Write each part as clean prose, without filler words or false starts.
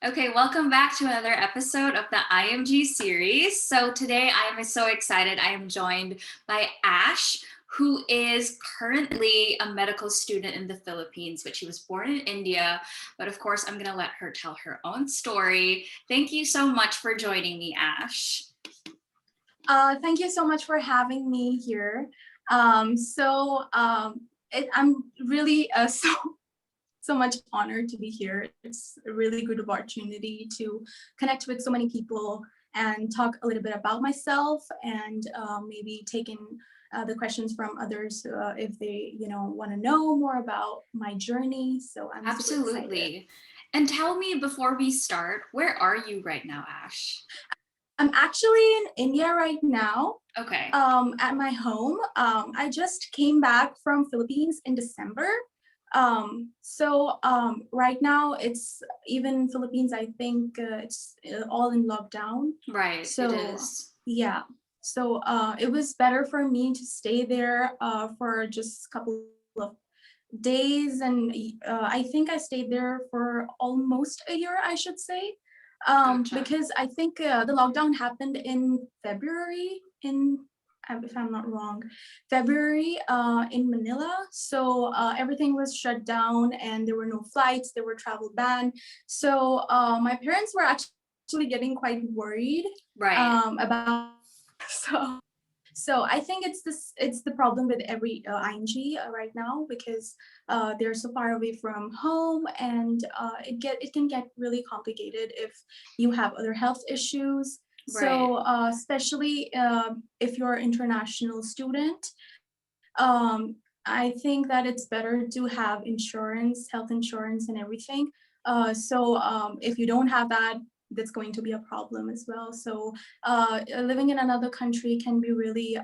Okay, welcome back to another episode of the IMG series. So today I am so excited. I am joined by Ash, who is currently a medical student in the Philippines, but she was born in India. But of course, I'm going to let her tell her own story. Thank you so much for joining me, Ash. Thank you so much for having me here. I'm really so much honored to be here. It's a really good opportunity to connect with so many people and talk a little bit about myself and maybe take in the questions from others if they want to know more about my journey. So I'm super excited. Absolutely. And tell me before we start, where are you right now, Ash? I'm actually in India right now. Okay. At my home. I just came back from Philippines in December. Right now it's even Philippines, I think it's all in lockdown. Right, So it is. yeah. So it was better for me to stay there for just a couple of days, and I think I stayed there for almost a year, I should say. Gotcha. Because I think the lockdown happened in February if I'm not wrong, February in Manila. So everything was shut down and there were no flights, there were travel ban. So my parents were actually getting quite worried about so I think it's the problem with every IMG right now, because they're so far away from home, and it can get really complicated if you have other health issues. Right. So especially if you're an international student, I think that it's better to have insurance, health insurance, and everything. If you don't have that, that's going to be a problem as well. So living in another country can be really,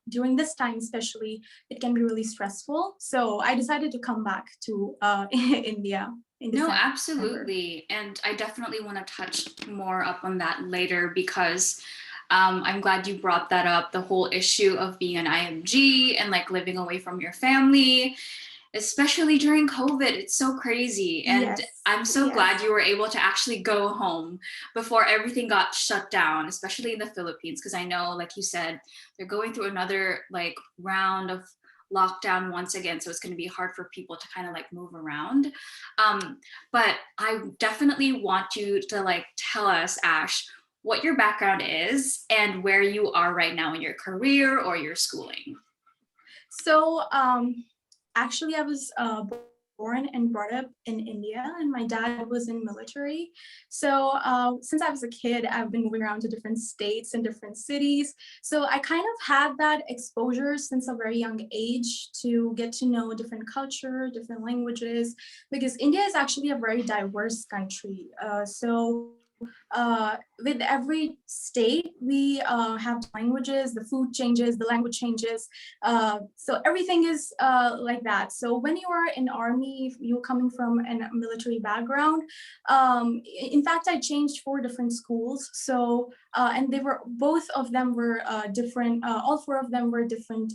during this time especially, it can be really stressful. So I decided to come back to India in December. No, absolutely. And I definitely want to touch more up on that later, because I'm glad you brought that up, the whole issue of being an IMG and like living away from your family, especially during COVID. It's so crazy. And Yes. I'm so glad you were able to actually go home before everything got shut down, especially in the Philippines, because I know, like you said, they're going through another like round of lockdown once again, so it's going to be hard for people to kind of like move around. But I definitely want you to like tell us, Ash, what your background is and where you are right now in your career or your schooling. So actually I was born and brought up in India, and my dad was in military. So since I was a kid, I've been moving around to different states and different cities. So I kind of had that exposure since a very young age to get to know different culture, different languages, because India is actually a very diverse country. With every state, we have languages, the food changes, the language changes. So everything is like that. So when you are in army, if you're coming from a military background, in fact, I changed 4 different schools. So, and both of them were different, all 4 of them were different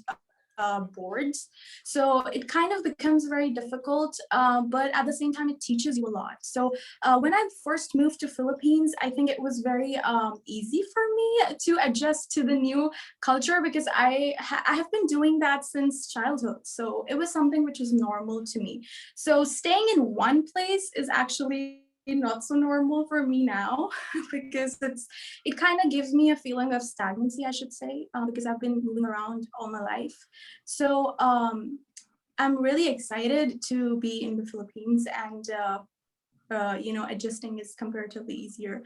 boards. So it kind of becomes very difficult, but at the same time, it teaches you a lot. So when I first moved to Philippines, I think it was very easy for me to adjust to the new culture, because I have been doing that since childhood. So it was something which is normal to me. So staying in one place is actually not so normal for me now, because it kind of gives me a feeling of stagnancy, I should say, because I've been moving around all my life. So I'm really excited to be in the Philippines, and adjusting is comparatively easier.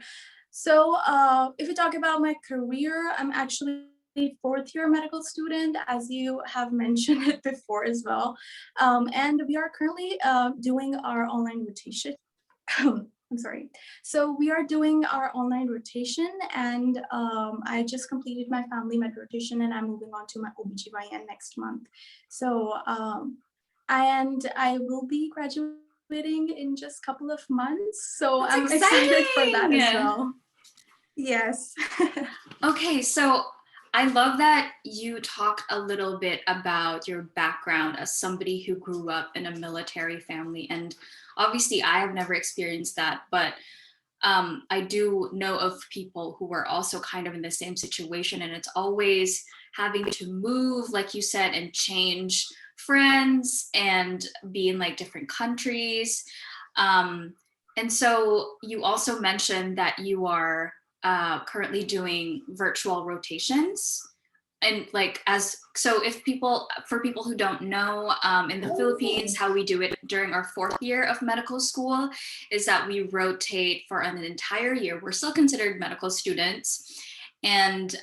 So if we talk about my career, I'm actually fourth-year medical student, as you have mentioned it before as well. And we are currently doing our online rotation. I'm sorry. So we are doing our online rotation, and I just completed my family med rotation, and I'm moving on to my OBGYN next month. So I will be graduating in just a couple of months. So That's I'm excited for that as well. Yes. Okay, so I love that you talked a little bit about your background as somebody who grew up in a military family. And obviously, I have never experienced that, but I do know of people who were also kind of in the same situation. And it's always having to move, like you said, and change friends and be in like different countries. Um, and so you also mentioned that you are currently doing virtual rotations. And like as so if people for people who don't know, in the Philippines, how we do it during our 4th year of medical school is that we rotate for an entire year. We're still considered medical students, and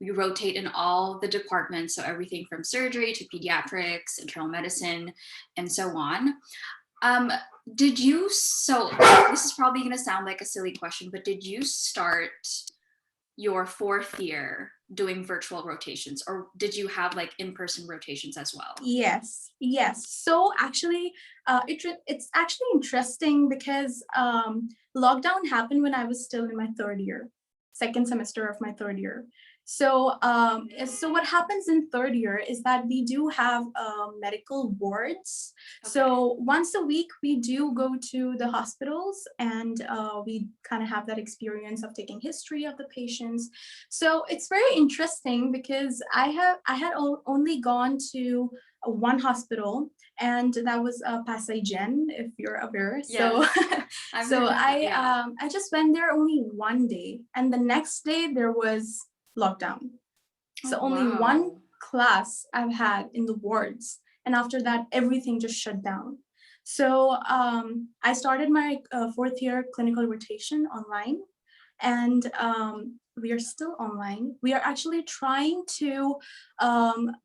we rotate in all the departments, so everything from surgery to pediatrics, internal medicine, and so on. um, did you, so this is probably going to sound like a silly question, but did you start your 4th year doing virtual rotations, or did you have like in-person rotations as well? Yes, yes. So actually, it's actually interesting because lockdown happened when I was still in my 3rd year, second semester of my 3rd year. So what happens in 3rd year is that we do have medical wards. Okay. So once a week, we do go to the hospitals, and we kind of have that experience of taking history of the patients. So it's very interesting because I had only gone to one hospital, and that was Pasay Gen, if you're aware. So Yes, I've so heard of that. Yeah. I just went there only one day, and the next day there was lockdown. So Oh, only one wow. class I've had in the wards, and after that everything just shut down. So I started my 4th year clinical rotation online, and we are still online. We are actually trying to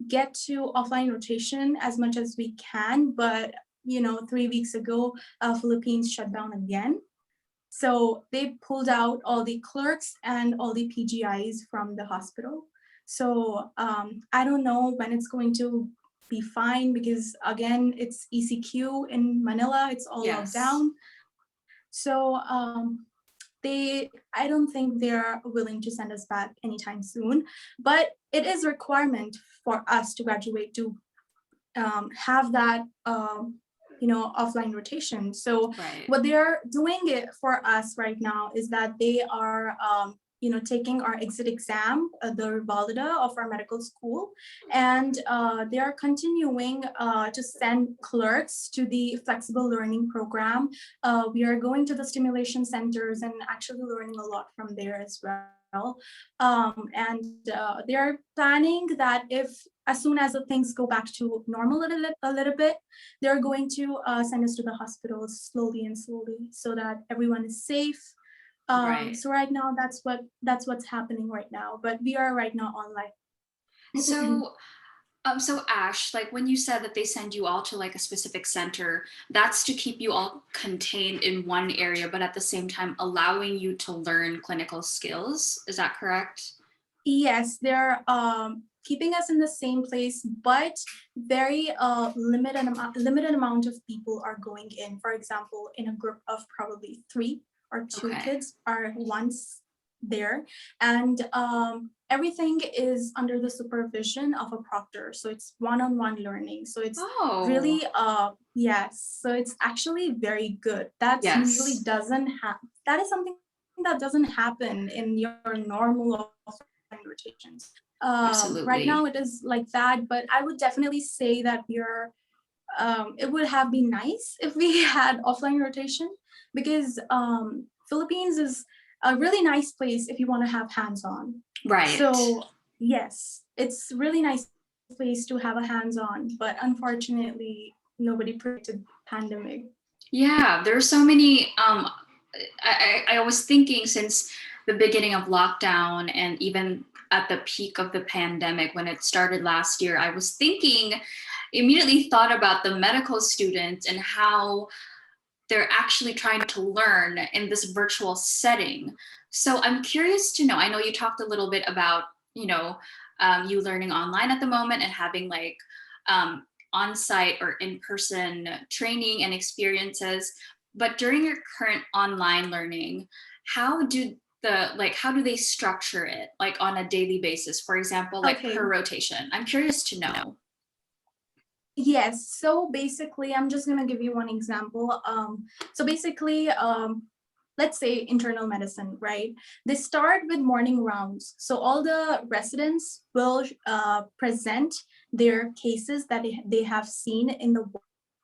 get to offline rotation as much as we can, but 3 weeks ago, Philippines shut down again. So they pulled out all the clerks and all the PGIs from the hospital. So I don't know when it's going to be fine, because again, it's ECQ in Manila, it's all locked Yes. down. So I don't think they're willing to send us back anytime soon, but it is a requirement for us to graduate to have that offline rotation. So Right. what they're doing it for us right now is that they are taking our exit exam, the Revalida of our medical school, and they are continuing to send clerks to the flexible learning program. We are going to the stimulation centers and actually learning a lot from there as well. And they are planning that if as soon as the things go back to normal a little bit, they're going to send us to the hospitals slowly and slowly so that everyone is safe. Right. So right now, that's what's happening right now. But we are right now online. So, so Ash, like when you said that they send you all to like a specific center, that's to keep you all contained in one area, but at the same time allowing you to learn clinical skills. Is that correct? Yes, they're keeping us in the same place, but very limited amount of people are going in. For example, in a group of probably 3 or 2 Okay. kids are once there, and everything is under the supervision of a proctor. So it's one-on-one learning. So it's Oh, really yes. So it's actually very good. That's usually yes, doesn't happen. That is something that doesn't happen in your normal rotations. Right now absolutely. it is like that, but I would definitely say that it would have been nice if we had offline rotation, because Philippines is a really nice place if you want to have hands-on. Right. So yes, it's really nice place to have a hands-on, but unfortunately nobody predicted pandemic. Yeah, there's so many. I was thinking since the beginning of lockdown and even at the peak of the pandemic when it started last year, I was thinking, immediately thought about the medical students and how they're actually trying to learn in this virtual setting. So I'm curious to know, I know you talked a little bit about, you know, you learning online at the moment and having like on-site or in-person training and experiences. But during your current online learning, how do like how do they structure it like on a daily basis, for example, like Okay. per rotation? I'm curious to know. Yes. So basically, I'm just gonna give you one example. So basically, let's say internal medicine, right? They start with morning rounds. So all the residents will present their cases that they have seen in the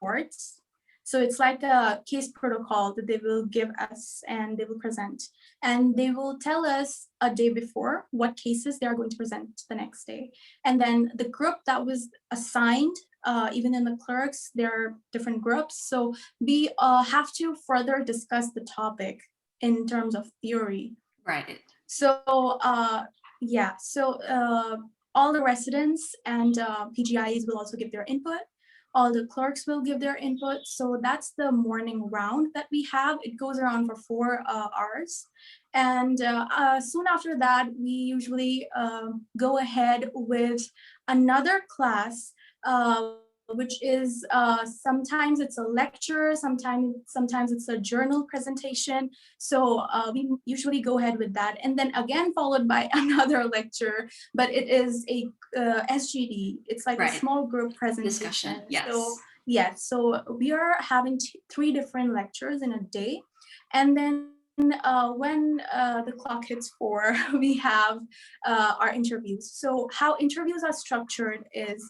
wards. So it's like a case protocol that they will give us and they will present. And they will tell us a day before what cases they are going to present the next day. And then the group that was assigned, even in the clerks, there are different groups. So we have to further discuss the topic in terms of theory. Right. So yeah, so all the residents and PGIs will also give their input. All the clerks will give their input. So that's the morning round that we have. It goes around for 4 hours. And soon after that, we usually go ahead with another class, which is sometimes it's a lecture, sometimes it's a journal presentation. So we usually go ahead with that, and then again followed by another lecture, but it is a SGD. It's like a Right. small group presentation. Discussion. Yes. So yeah, so we are having 3 different lectures in a day, and then when the clock hits 4, we have our interviews. So how interviews are structured is,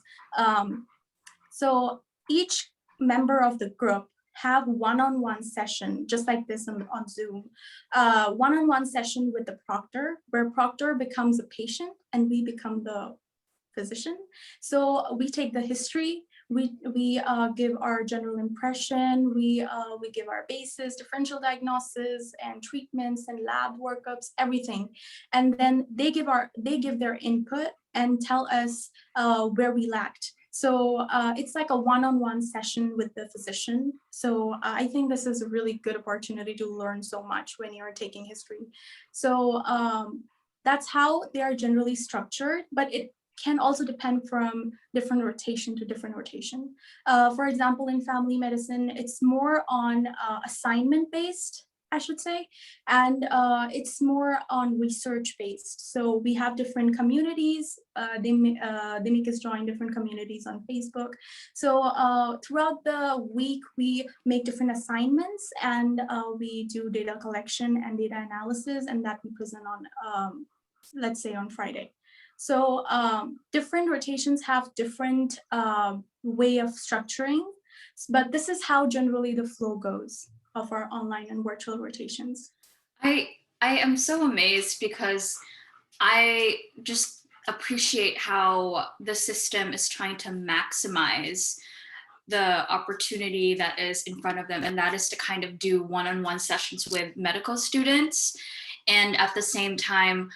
so each member of the group have one-on-one session, just like this on Zoom, one-on-one session with the proctor, where proctor becomes a patient and we become the physician. So we take the history, we give our general impression, we give our basis, differential diagnosis and treatments and lab workups, everything, and then they give their input and tell us where we lacked. So it's like a one-on-one session with the physician. So I think this is a really good opportunity to learn so much when you're taking history. So that's how they are generally structured, but it can also depend from different rotation to different rotation. For example, in family medicine, it's more on assignment based, I should say, and it's more on research based. So we have different communities. They make us join different communities on Facebook. So throughout the week, we make different assignments, and we do data collection and data analysis, and that we present on, let's say, on Friday. So different rotations have different way of structuring, but this is how generally the flow goes of our online and virtual rotations. I am so amazed because I just appreciate how the system is trying to maximize the opportunity that is in front of them, and that is to kind of do one-on-one sessions with medical students. And at the same time,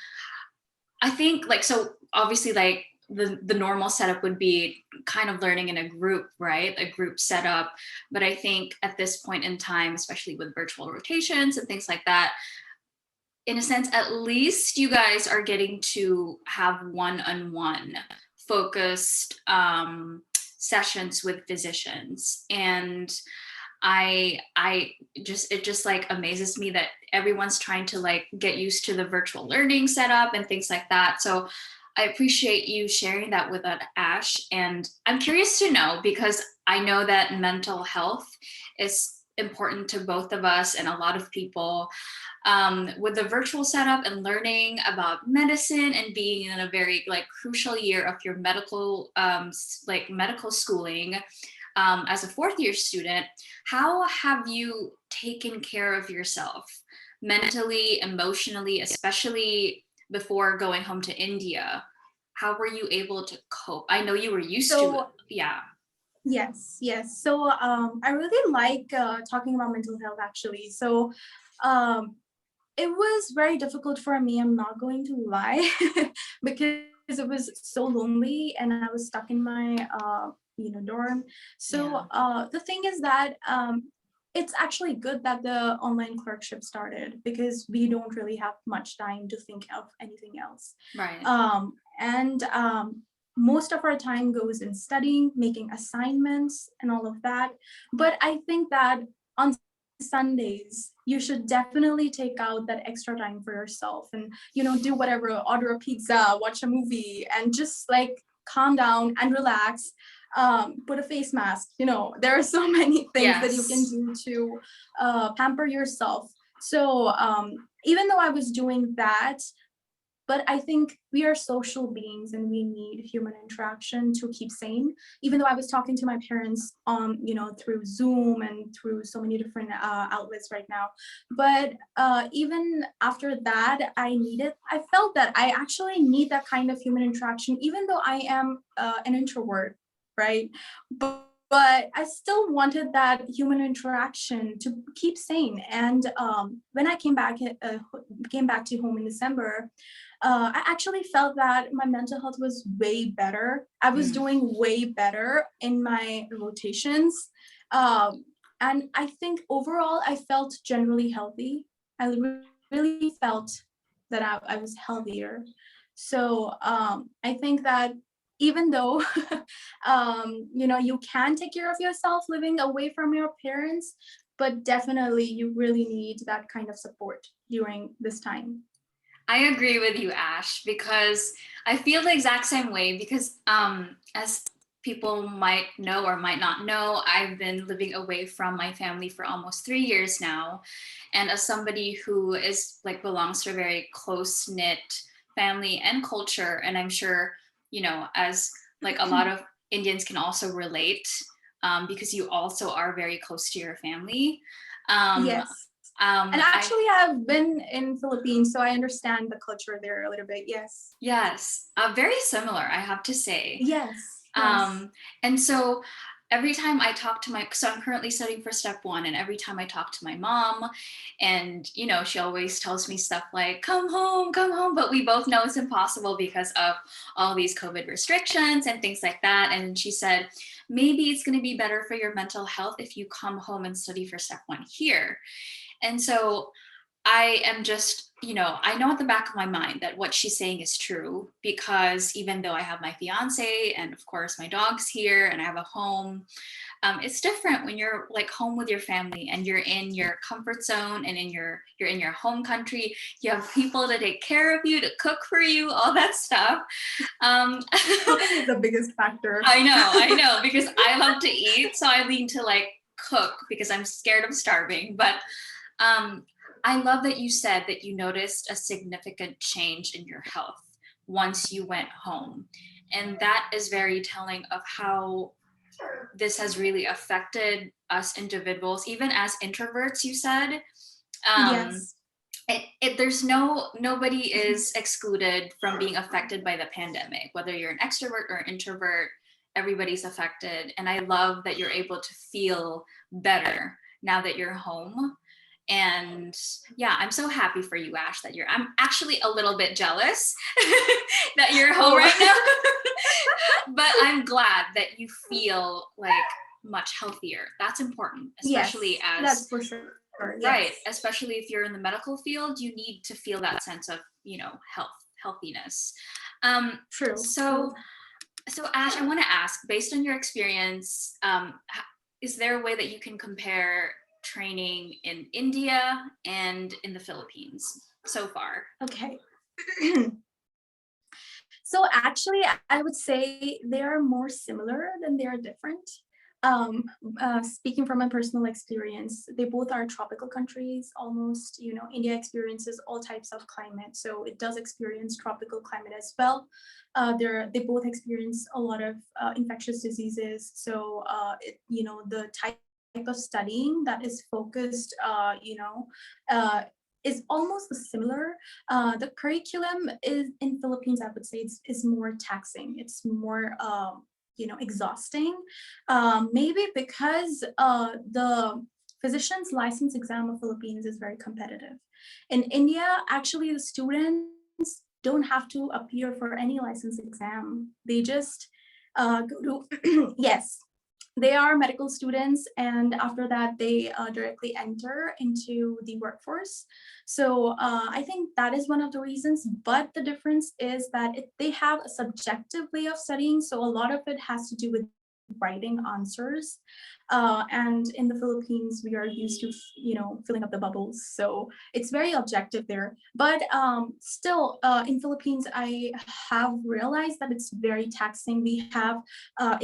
I think like, so obviously like the normal setup would be kind of learning in a group, right? A group setup. But I think at this point in time, especially with virtual rotations and things like that, in a sense, at least you guys are getting to have one-on-one focused sessions with physicians. And it just like amazes me that everyone's trying to like get used to the virtual learning setup and things like that. So I appreciate you sharing that with us, Ash. And I'm curious to know, because I know that mental health is important to both of us and a lot of people. With the virtual setup and learning about medicine and being in a very like crucial year of your medical like medical schooling, as a 4th-year student, how have you taken care of yourself mentally, emotionally, especially before going home to India? How were you able to cope? I know you were used to it. Yeah. Yes, yes. So I really like talking about mental health actually. So um, it was very difficult for me, I'm not going to lie, because it was so lonely and I was stuck in my dorm. So the thing is that it's actually good that the online clerkship started, because we don't really have much time to think of anything else. Right. And most of our time goes in studying, making assignments and all of that. But I think that on Sundays, you should definitely take out that extra time for yourself and, do whatever, order a pizza, watch a movie, and just like calm down and relax. Put a face mask. There are so many things that you can Yes. do to pamper yourself. So even though I was doing that, but I think we are social beings and we need human interaction to keep sane. Even though I was talking to my parents, through Zoom and through so many different outlets right now, but even after that, I felt that I actually need that kind of human interaction, even though I am an introvert, right? But I still wanted that human interaction to keep sane. And when I came back to home in December, I actually felt that my mental health was way better. I was Mm. doing way better in my rotations. And I think overall, I felt generally healthy. Really felt that I was healthier. So I think that even though, you can take care of yourself living away from your parents, but definitely you really need that kind of support during this time. I agree with you, Ash, because I feel the exact same way. Because as people might know or might not know, I've been living away from my family for almost 3 years now. And as somebody who is like belongs to a very close knit family and culture, and I'm sure, as like a lot of Indians can also relate, because you also are very close to your family. Um, Yes. And I actually, I've been in Philippines, so I understand the culture there a little bit. Yes. Yes, very similar, I have to say. Yes. Yes. Um, and so every time I talk to so I'm currently studying for step one, and every time I talk to my mom, and she always tells me stuff like, come home, but we both know it's impossible because of all these COVID restrictions and things like that. And she said, maybe it's going to be better for your mental health if you come home and study for step one here. And so I am just, I know at the back of my mind that what she's saying is true, because even though I have my fiance and of course my dog's here and I have a home, it's different when you're like home with your family and you're in your comfort zone and you're in your home country. You have people to take care of you, to cook for you, all that stuff. Um, Cooking is the biggest factor. I know, because I love to eat, so I lean to like cook because I'm scared of starving. But um, I love that you said that you noticed a significant change in your health once you went home. And that is very telling of how this has really affected us individuals, even as introverts, you said. Um, Yes. there's nobody is excluded from being affected by the pandemic, whether you're an extrovert or an introvert, everybody's affected. And I love that you're able to feel better now that you're home. And yeah, I'm so happy for you, Ash, I'm actually a little bit jealous that you're home Oh, right now. But I'm glad that you feel like much healthier. That's important, especially yes, as that's for sure. right, Yes. especially if you're in the medical field, you need to feel that sense of, healthiness. Um, True. so, True. so Ash, I want to ask, based on your experience, is there a way that you can compare training in India and in the Philippines so far? Okay. So actually, I would say they are more similar than they are different. Um, Speaking from my personal experience, they both are tropical countries almost. India experiences all types of climate, so it does experience tropical climate as well. They both experience a lot of infectious diseases. So, the type of studying that is focused, is almost similar. The curriculum is in Philippines, I would say, is more taxing. It's more exhausting. Maybe because the physician's license exam of Philippines is very competitive. In India, actually, the students don't have to appear for any license exam. They just go to yes, they are medical students, and after that they directly enter into the workforce. So I think that is one of the reasons, but the difference is that they have a subjective way of studying, so a lot of it has to do with writing answers. And in the Philippines, we are used to, filling up the bubbles. So it's very objective there. But still, in Philippines, I have realized that it's very taxing. We have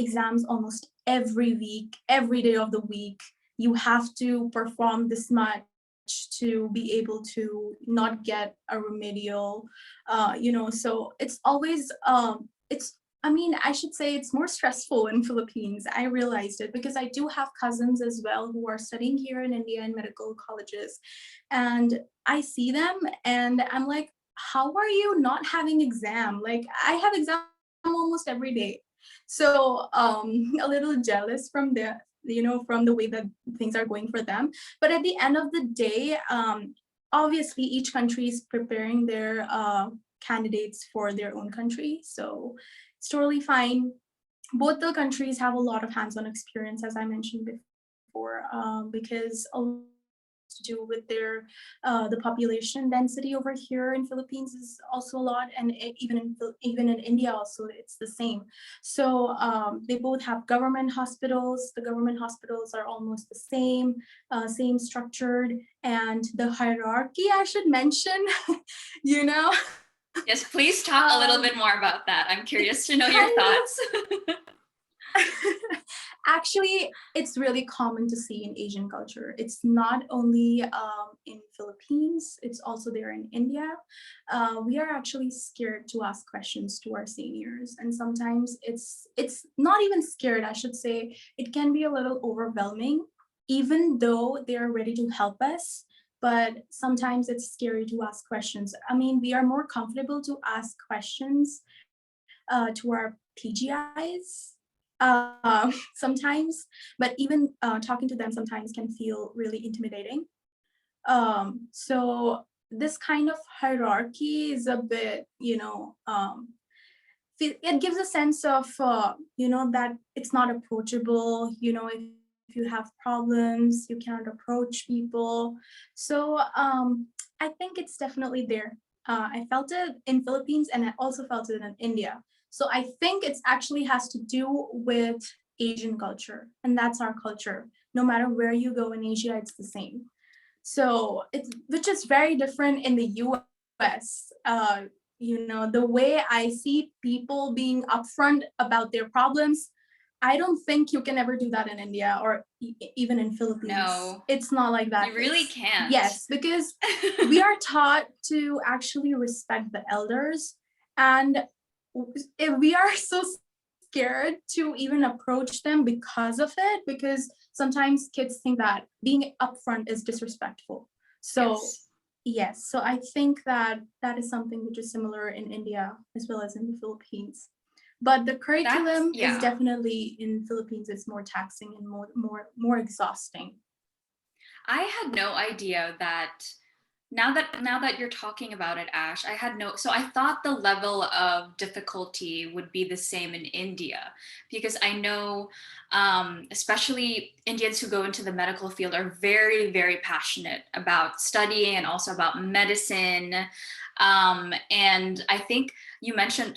exams almost every week, every day of the week. You have to perform this much to be able to not get a remedial, so it's always, I should say it's more stressful in Philippines. I realized it because I do have cousins as well who are studying here in India in medical colleges. And I see them and I'm like, how are you not having exam? Like I have exam almost every day. So a little jealous from from the way that things are going for them. But at the end of the day, obviously each country is preparing their candidates for their own country. So it's totally fine. Both the countries have a lot of hands-on experience, as I mentioned before, because a lot to do with their the population density over here in Philippines is also a lot, and even in India also it's the same. So they both have government hospitals. The government hospitals are almost the same structured, and the hierarchy I should mention, you know. Yes, please talk a little bit more about that. I'm curious to know your Kind thoughts. Actually, it's really common to see in Asian culture. It's not only in Philippines, it's also there in India. We are actually scared to ask questions to our seniors. And sometimes it's not even scared, I should say. It can be a little overwhelming, even though they are ready to help us. But sometimes it's scary to ask questions. I mean, we are more comfortable to ask questions to our PGIs sometimes, but even talking to them sometimes can feel really intimidating. So this kind of hierarchy is a bit, it gives a sense of, that it's not approachable. If you have problems, you cannot approach people. So I think it's definitely there. I felt it in Philippines and I also felt it in India. So I think it actually has to do with Asian culture, and that's our culture. No matter where you go in Asia, it's the same. So which is very different in the US. The way I see people being upfront about their problems, I don't think you can ever do that in India or even in Philippines. No, it's not like that. You really can't. Yes, because we are taught to actually respect the elders, and we are so scared to even approach them because of it, because sometimes kids think that being upfront is disrespectful. So yes, so I think that is something which is similar in India as well as in the Philippines. But the curriculum is definitely in Philippines, it's more taxing and more exhausting. I had no idea that now that you're talking about it, Ash, so I thought the level of difficulty would be the same in India, because I know especially Indians who go into the medical field are very, very passionate about studying and also about medicine. And I think you mentioned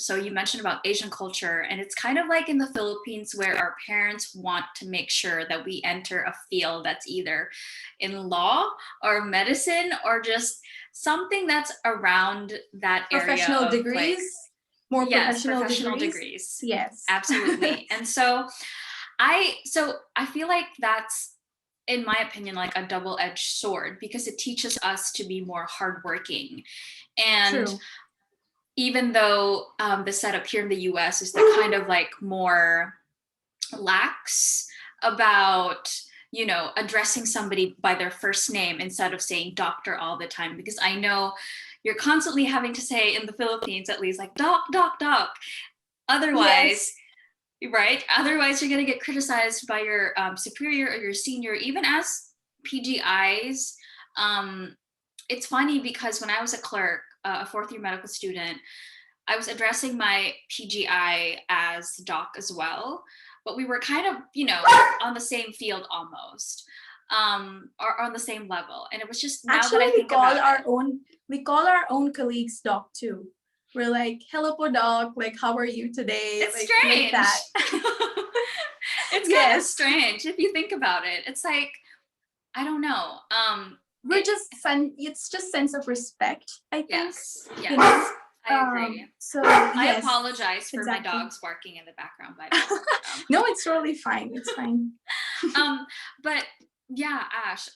about Asian culture, and it's kind of like in the Philippines where our parents want to make sure that we enter a field that's either in law or medicine or just something that's around that professional area of degrees, more professional degrees. Yes, absolutely. And so I feel like that's, in my opinion, like a double-edged sword, because it teaches us to be more hardworking. And true. Even though the setup here in the US is the kind of like more lax about addressing somebody by their first name instead of saying doctor all the time, because I know you're constantly having to say, in the Philippines at least, like doc, doc, doc. Otherwise, right? Otherwise, you're going to get criticized by your superior or your senior, even as PGIs. It's funny because when I was a clerk, a fourth year medical student, I was addressing my PGI as doc as well, but we were kind of, on the same field almost, or on the same level. And it was just, now actually, that I think about we call our own colleagues doc too. We're like, hello po doc, like how are you today? It's like, strange. Like that. It's kind of Yes. strange if you think about it. It's like, I don't know. We're just it's just sense of respect, I think. Yes, You know? yes, I agree. So I yes, apologize for my exactly. dogs barking in the background, by the way. No, it's totally fine. It's fine. But yeah, Ash,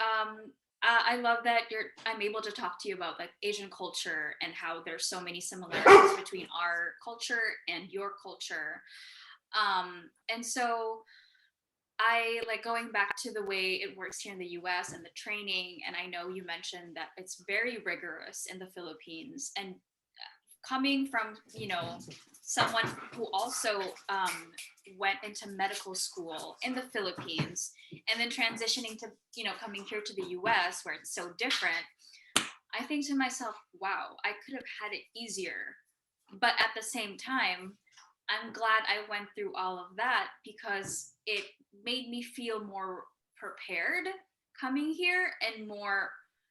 I love that I'm able to talk to you about like Asian culture and how there's so many similarities between our culture and your culture. And so I like going back to the way it works here in the US and the training. And I know you mentioned that it's very rigorous in the Philippines. And coming from, someone who also went into medical school in the Philippines and then transitioning to, coming here to the US where it's so different, I think to myself, wow, I could have had it easier. But at the same time, I'm glad I went through all of that because it made me feel more prepared coming here and more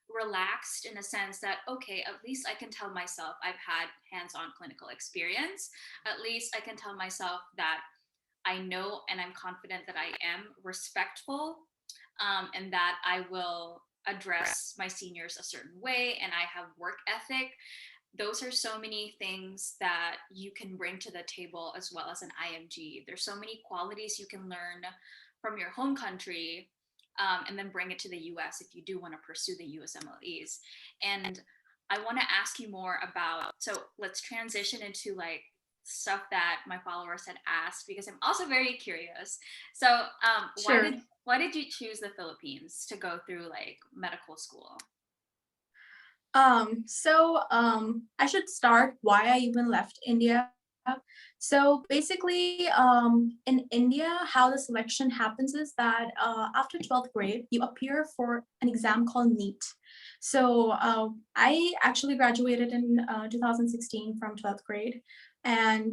relaxed in a sense that, okay, at least I can tell myself I've had hands-on clinical experience. At least I can tell myself that I know and I'm confident that I am respectful, and that I will address my seniors a certain way and I have work ethic. Those are so many things that you can bring to the table as well as an IMG. There's so many qualities you can learn from your home country, and then bring it to the US if you do want to pursue the USMLEs. And I want to ask you more about, so let's transition into like stuff that my followers had asked because I'm also very curious. So Sure. why did you choose the Philippines to go through like medical school? I should start why I even left India. So basically, in India, how the selection happens is that after 12th grade, you appear for an exam called NEET. So I actually graduated in 2016 from 12th grade. And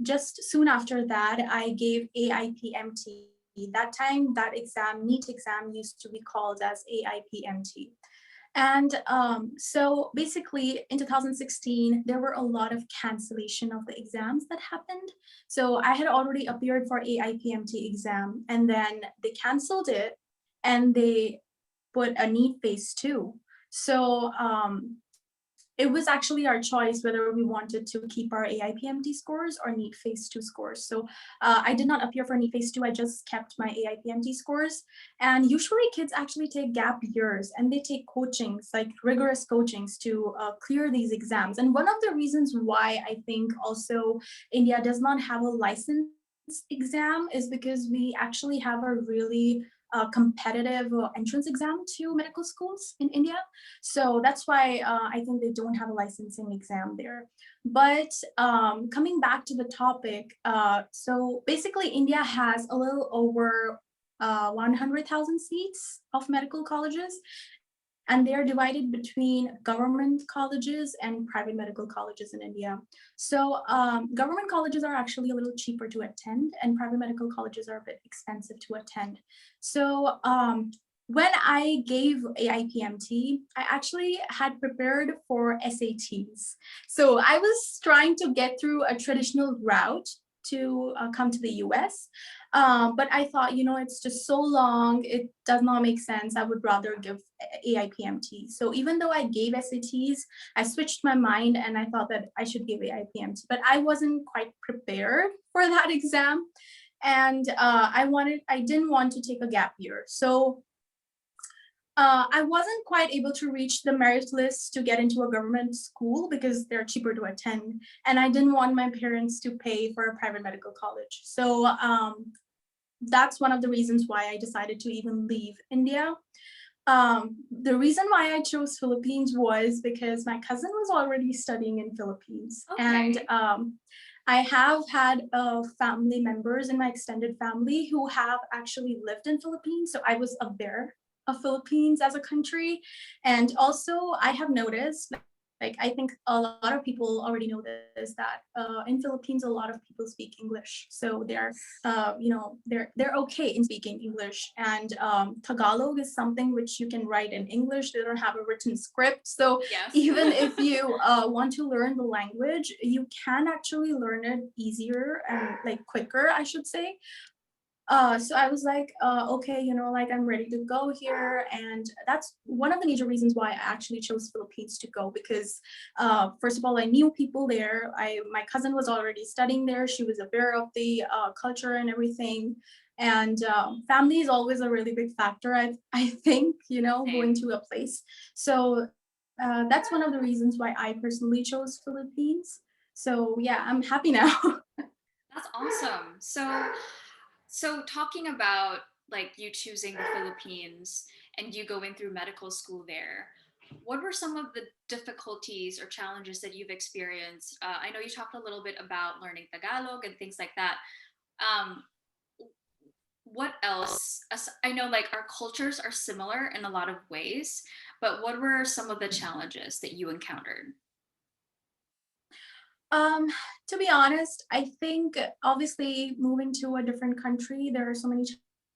just soon after that, I gave AIPMT. That time, that exam, NEET exam, used to be called as AIPMT. And so basically in 2016, there were a lot of cancellation of the exams that happened. So I had already appeared for AIPMT exam and then they canceled it and they put a NEET phase two. So it was actually our choice whether we wanted to keep our AIPMT scores or NEET phase two scores. So I did not appear for NEET phase two. I just kept my AIPMT scores. And usually kids actually take gap years and they take coachings, like rigorous coachings to clear these exams. And one of the reasons why I think also India does not have a license exam is because we actually have a really competitive entrance exam to medical schools in India. So that's why I think they don't have a licensing exam there. But coming back to the topic, so basically India has a little over 100,000 seats of medical colleges, and they are divided between government colleges and private medical colleges in India. So government colleges are actually a little cheaper to attend, and private medical colleges are a bit expensive to attend. So when I gave AIPMT, I actually had prepared for SATs. So I was trying to get through a traditional route to come to the US. But I thought, it's just so long, it does not make sense. I would rather give AIPMT. So even though I gave SATs, I switched my mind and I thought that I should give AIPMT. But I wasn't quite prepared for that exam. And I didn't want to take a gap year. So I wasn't quite able to reach the merit list to get into a government school because they're cheaper to attend. And I didn't want my parents to pay for a private medical college. So that's one of the reasons why I decided to even leave India. The reason why I chose Philippines was because my cousin was already studying in Philippines. Okay. And I have had family members in my extended family who have actually lived in Philippines. So I was aware of Philippines as a country. And also I have noticed, like I think a lot of people already know this, that in Philippines, a lot of people speak English. So they're okay in speaking English. And Tagalog is something which you can write in English. They don't have a written script. So Yes. even if you want to learn the language, you can actually learn it easier and like quicker, I should say. So I was like, okay, like I'm ready to go here. And that's one of the major reasons why I actually chose Philippines to go because, first of all, I knew people there. My cousin was already studying there. She was aware of the culture and everything. And family is always a really big factor, I think, going Same. to a place. So that's one of the reasons why I personally chose Philippines. So yeah, I'm happy now. That's awesome. So talking about like you choosing the Philippines and you going through medical school there, what were some of the difficulties or challenges that you've experienced? I know you talked a little bit about learning Tagalog and things like that. Um, what else? I know like our cultures are similar in a lot of ways, but what were some of the challenges that you encountered? Um, to be honest, I think obviously moving to a different country, there are so many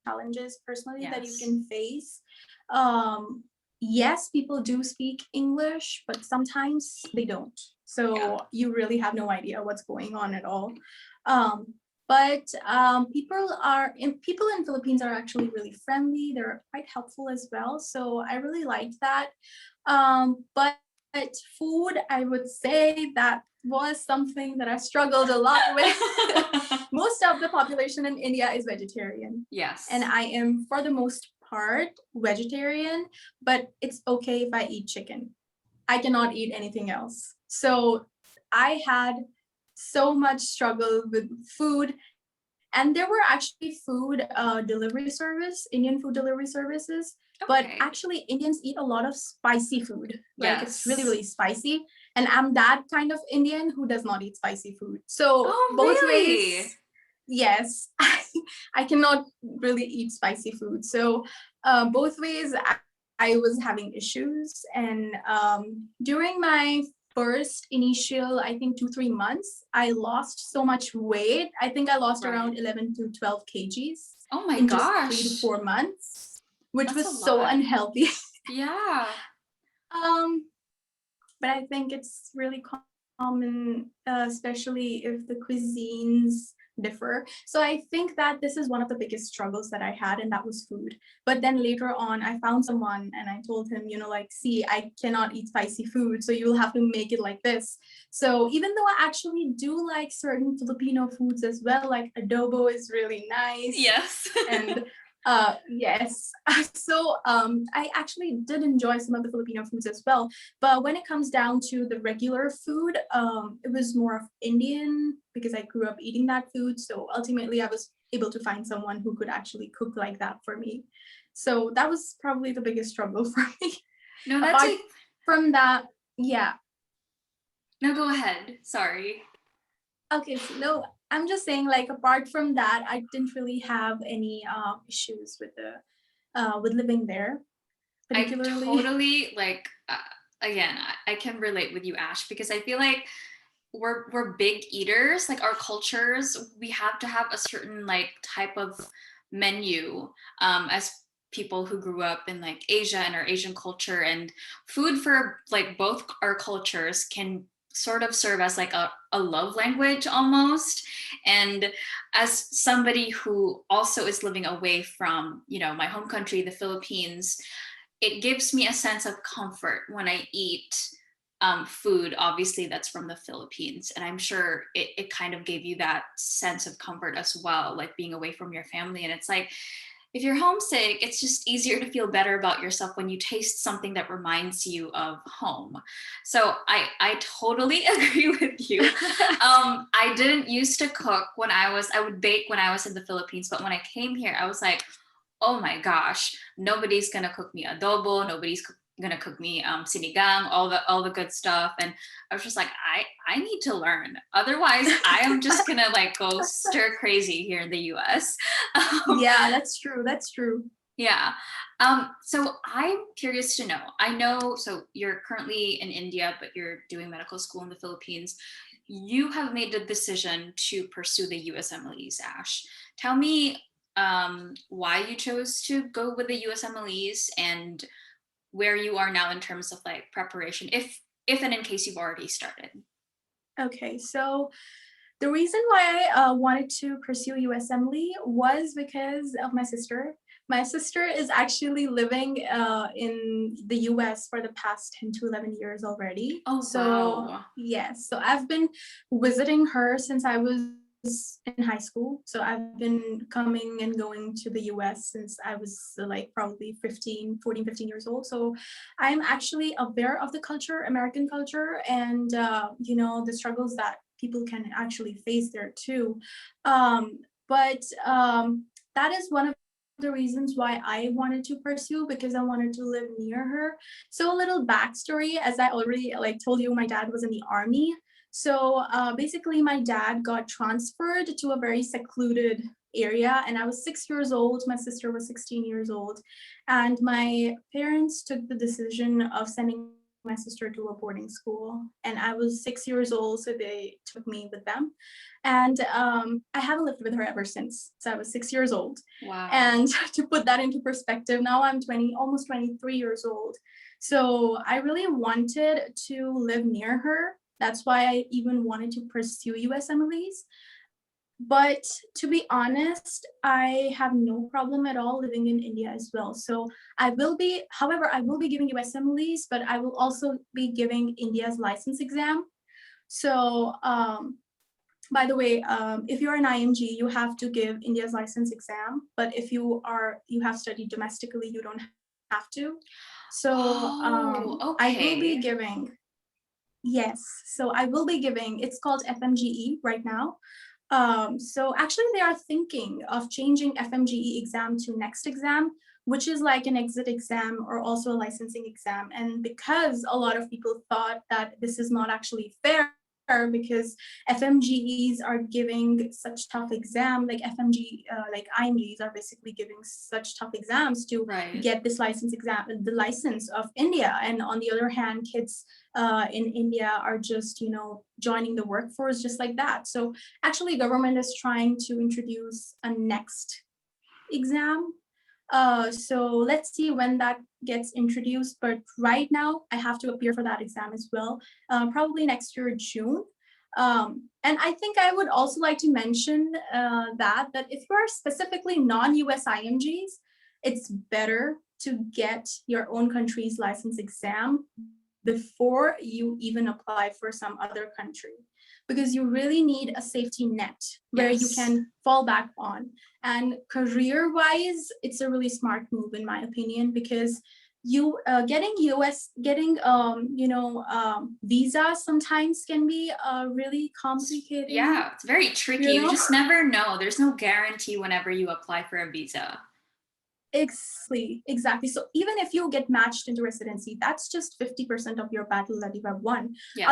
challenges personally that you Yes. can face. Um, yes, people do speak English, but sometimes they don't. Yeah. So you really have no idea what's going on at all. But people in Philippines are actually really friendly. They're quite helpful as well. So I really liked that. But food, I would say that was something that I struggled a lot with. Most of the population in India is vegetarian, and Yes. I am, for the most part, vegetarian, but it's okay if I eat chicken. I cannot eat anything else. So I had so much struggle with food, and there were actually food delivery service, Indian food delivery services, but Okay. actually Indians eat a lot of spicy food. Like it's really, Yes. really spicy. And I'm that kind of Indian who does not eat spicy food. So Oh, both really? ways, yes, I cannot really eat spicy food. So both ways, I was having issues. And during my first initial, I think 2, 3 months, I lost so much weight. I think I lost Right. around 11 to 12 kgs Oh my in just 3 to gosh. 4 months, which That's a was so lot. unhealthy. Yeah. um, but I think it's really common, especially if the cuisines differ. So I think that this is one of the biggest struggles that I had, and that was food. But then later on, I found someone and I told him, like, see, I cannot eat spicy food, so you'll have to make it like this. So even though I actually do like certain Filipino foods as well, like adobo is really nice, Yes. and yes. So I actually did enjoy some of the Filipino foods as well. But when it comes down to the regular food, it was more of Indian because I grew up eating that food. So ultimately, I was able to find someone who could actually cook like that for me. So that was probably the biggest struggle for me. No, that's Apart like, from that, yeah. no, go ahead. Sorry. Okay, so no, I'm just saying, like, apart from that, I didn't really have any issues with living there, I particularly. totally like, again, I can relate with you, Ash, because I feel like we're big eaters. Like our cultures, we have to have a certain like type of menu as people who grew up in like Asia and our Asian culture, and food for like both our cultures can sort of serve as like a love language almost. And as somebody who also is living away from, my home country, the Philippines, it gives me a sense of comfort when I eat food, obviously, that's from the Philippines. And I'm sure it kind of gave you that sense of comfort as well, like being away from your family. And it's like, if you're homesick, it's just easier to feel better about yourself when you taste something that reminds you of home. So I totally agree with you. I didn't used to cook I would bake when I was in the Philippines, but when I came here, I was like, oh my gosh, nobody's gonna cook me adobo, nobody's gonna cook me sinigang, all the good stuff. And I was just like, I need to learn. Otherwise, I am just gonna like go stir crazy here in the US. Um, Yeah, that's true. That's true. yeah. So I'm curious to know. I know, so you're currently in India, but you're doing medical school in the Philippines. You have made the decision to pursue the USMLEs, Ash. Tell me why you chose to go with the USMLEs and where you are now in terms of like preparation, if and in case you've already started. Okay, so The reason why I wanted to pursue USMLE was because of my sister. My sister is actually living in the US for the past 10 to 11 years already. Oh, So, wow. yes, so I've been visiting her since I was in high school. So I've been coming and going to the US since I was like probably 14, 15 years old. So I'm actually aware of the culture, American culture, and the struggles that people can actually face there too. But that is one of the reasons why I wanted to pursue, because I wanted to live near her. So a little backstory, as I already like told you, my dad was in the army. So basically, my dad got transferred to a very secluded area, and I was 6 years old. My sister was 16 years old, and my parents took the decision of sending my sister to a boarding school, and I was 6 years old, so they took me with them. And I haven't lived with her ever since. So I was 6 years old. Wow. And to put that into perspective, now I'm 20, almost 23 years old. So I really wanted to live near her. That's why I even wanted to pursue USMLEs. But to be honest, I have no problem at all living in India as well. So however, I will be giving USMLEs, but I will also be giving India's license exam. So by the way, if you're an IMG, you have to give India's license exam. But if you have studied domestically, you don't have to. So Oh, I will be okay. giving, yes. So I will be giving, it's called FMGE right now. So actually they are thinking of changing FMGE exam to next exam, which is like an exit exam or also a licensing exam. And because a lot of people thought that this is not actually fair, because FMGEs are giving such tough exam, like like IMGs are basically giving such tough exams to Right. get this license exam, the license of India. And on the other hand, kids in India are just, joining the workforce just like that. So actually government is trying to introduce a next exam. So let's see when that gets introduced. But right now, I have to appear for that exam as well, probably next year, June. And I think I would also like to mention that if you are specifically non-US IMGs, it's better to get your own country's license exam before you even apply for some other country, because you really need a safety net where you Yes. can fall back on. And career wise, it's a really smart move in my opinion, because you getting visa sometimes can be really complicating, Yeah, it's very tricky. you You know. just never know. There's no guarantee whenever you apply for a visa. Exactly. So even if you get matched into residency, that's just 50% of your battle that you have won.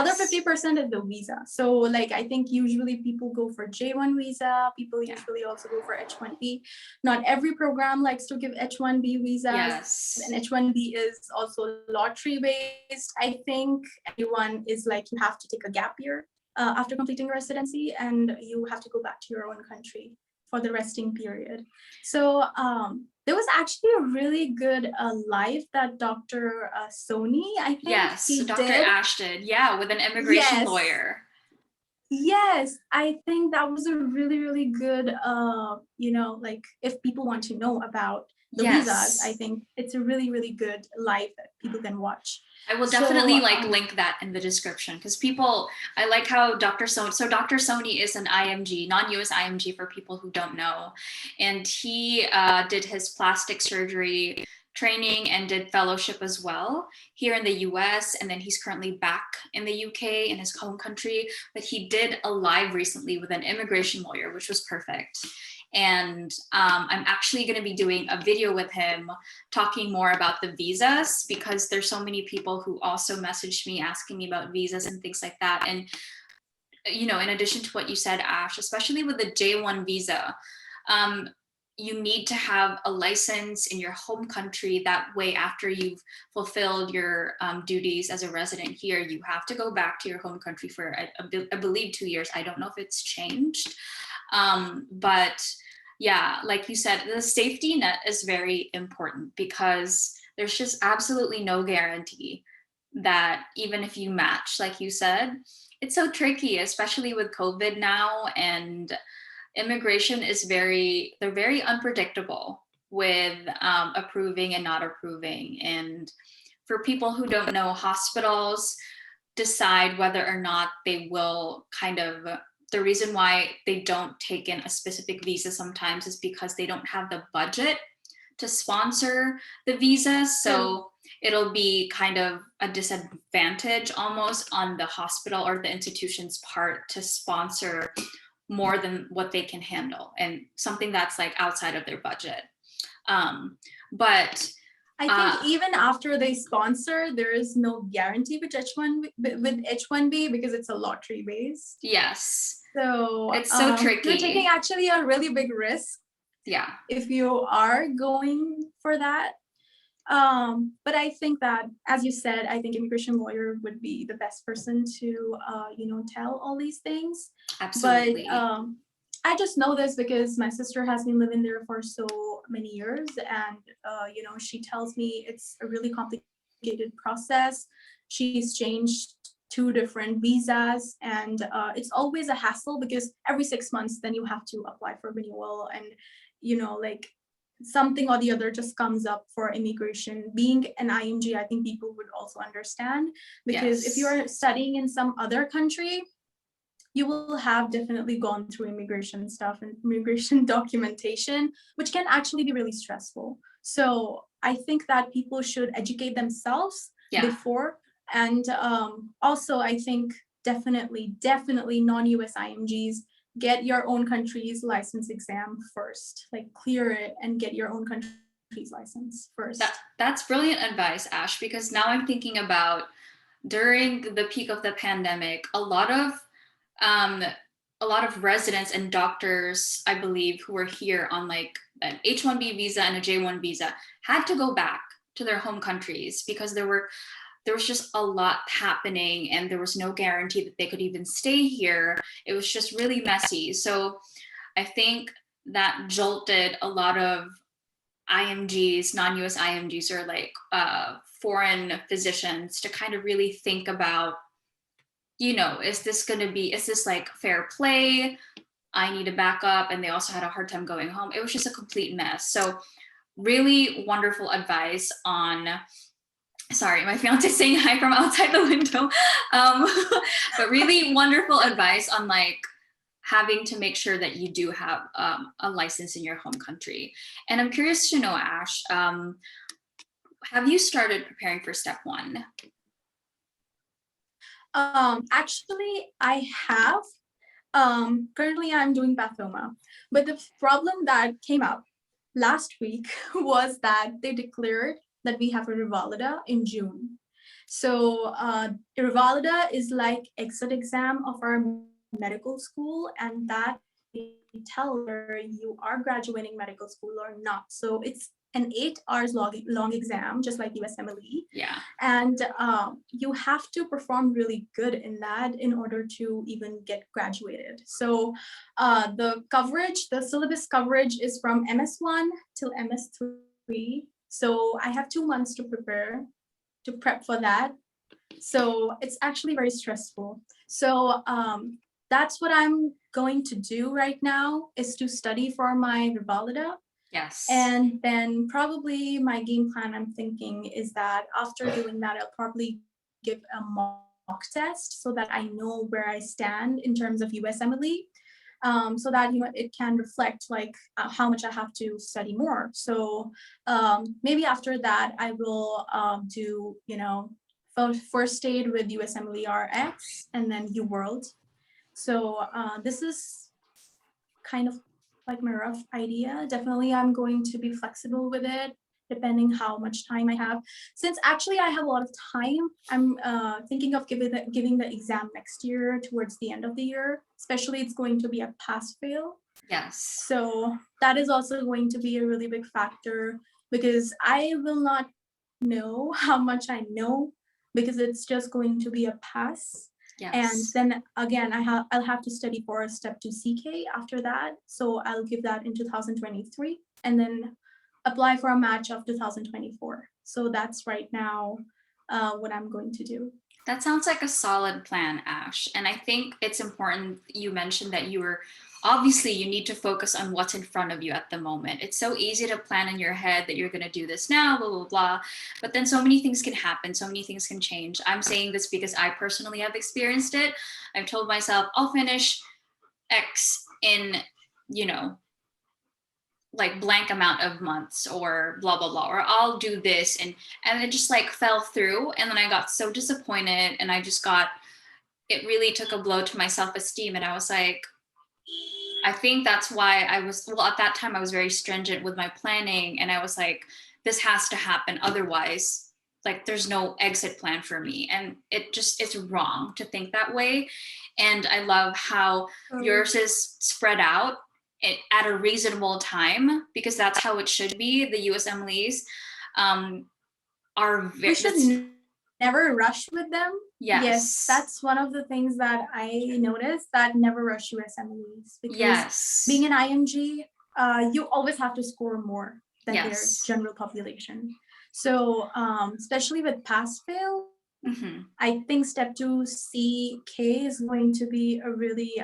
Other Yes. 50% is the visa. So like I think usually people go for J1 visa, people Yeah. usually also go for H1B. Not every program likes to give H1B visas, and Yes. H1B is also lottery based. I think everyone is like you have to take a gap year after completing residency, and you have to go back to your own country for the resting period. So there was actually a really good live that Dr. Sony, I think Yes. So he Dr. did. Ashton, yeah, with an immigration Yes, lawyer. yes, I think that was a really, really good, like if people want to know about the visas, I Yes. think it's a really, really good live that people can watch. I will So, definitely like link that in the description because people, I like how Dr. Sony, so Dr. Sony is an IMG, non-US IMG for people who don't know. And he did his plastic surgery training and did fellowship as well here in the US. And then he's currently back in the UK in his home country. But he did a live recently with an immigration lawyer, which was perfect. And I'm actually going to be doing a video with him talking more about the visas because there's so many people who also messaged me asking me about visas and things like that. And in addition to what you said, Ash, especially with the J1 visa, um, you need to have a license in your home country. That way, after you've fulfilled your duties as a resident here, you have to go back to your home country for, I believe, 2 years. I don't know if it's changed. But yeah, like you said, the safety net is very important because there's just absolutely no guarantee that even if you match, like you said, It's so tricky, especially with COVID now, and immigration is they're very unpredictable with approving and not approving. And for people who don't know, hospitals decide whether or not they will the reason why they don't take in a specific visa sometimes is because they don't have the budget to sponsor the visas. So it'll be kind of a disadvantage almost on the hospital or the institution's part to sponsor more than what they can handle, and something that's like outside of their budget. But I think even after they sponsor, there is no guarantee with H1B because it's a lottery based. yes, So it's so tricky. You're taking actually a really big risk. Yeah. If you are going for that. But I think that, as you said, I think immigration lawyer would be the best person to, tell all these things. Absolutely. But I just know this because my sister has been living there for so many years, and she tells me it's a really complicated process. She's changed 2 different visas, and it's always a hassle because every 6 months then you have to apply for renewal, and like something or the other just comes up for immigration. Being an IMG, I think people would also understand, because if you're studying in some other country, you will have definitely gone through immigration stuff and immigration documentation, which can actually be really stressful. So I think that people should educate themselves before. And also, I think definitely non-US IMGs, get your own country's license exam first, like clear it and get your own country's license first. That's brilliant advice, Ash, because now I'm thinking about during the peak of the pandemic, a lot of residents and doctors, I believe, who were here on like an H-1B visa and a J-1 visa had to go back to their home countries because there was just a lot happening and there was no guarantee that they could even stay here. It was just really messy. So I think that jolted a lot of IMGs, non-US IMGs, or like foreign physicians to kind of really think about, is this like fair play? I need to back up. And they also had a hard time going home. It was just a complete mess. So really wonderful advice on, sorry, my fiance is saying hi from outside the window. But really wonderful advice on like having to make sure that you do have a license in your home country. And I'm curious to know, Ash, have you started preparing for step 1? Actually, I have. Currently, I'm doing pathoma, but the problem that came up last week was that they declared that we have a Revalida in June. So Revalida is like exit exam of our medical school, and that they tell whether you are graduating medical school or not. So it's an 8 hours long exam, just like USMLE. Yeah. And you have to perform really good in that in order to even get graduated. So the syllabus coverage is from MS1 till MS3. So I have 2 months to prep for that. So it's actually very stressful. So that's what I'm going to do right now, is to study for my Revalida. Yes. And then probably my game plan, I'm thinking, is that after doing that, I'll probably give a mock test so that I know where I stand in terms of USMLE, so that it can reflect like how much I have to study more. So maybe after that, I will do first aid with USMLE RX and then UWorld. So this is kind of like my rough idea. Definitely, I'm going to be flexible with it, depending how much time I have. Since actually I have a lot of time, I'm thinking of giving the exam next year towards the end of the year. Especially, it's going to be a pass-fail. Yes. So that is also going to be a really big factor, because I will not know how much I know, because it's just going to be a pass. Yes. And then again, I'll have to study for step 2 CK after that. So I'll give that in 2023 and then apply for a match of 2024. So that's right now what I'm going to do. That sounds like a solid plan, Ash. And I think it's important you mentioned that you were obviously you need to focus on what's in front of you at the moment. It's so easy to plan in your head that you're going to do this now, blah, blah, blah. But then so many things can happen, so many things can change. I'm saying this because I personally have experienced it. I've told myself, I'll finish X in, you know, like blank amount of months or blah blah blah, or I'll do this, and it just like fell through, and then I got so disappointed, and I just got, it really took a blow to my self-esteem, and I was like, I think that's why I was, well, at that time I was very stringent with my planning, and I was like, this has to happen, otherwise like there's no exit plan for me, and it just, it's wrong to think that way. And I love how So yours is spread out at a reasonable time, because that's how it should be. The USMLEs um, are we very, should that's, never rush with them. Yes, yes, that's one of the things that I noticed, that never rush USMLEs, because being yes, an IMG, you always have to score more than their yes, general population. So especially with pass fail, mm-hmm. I think step 2 CK is going to be a really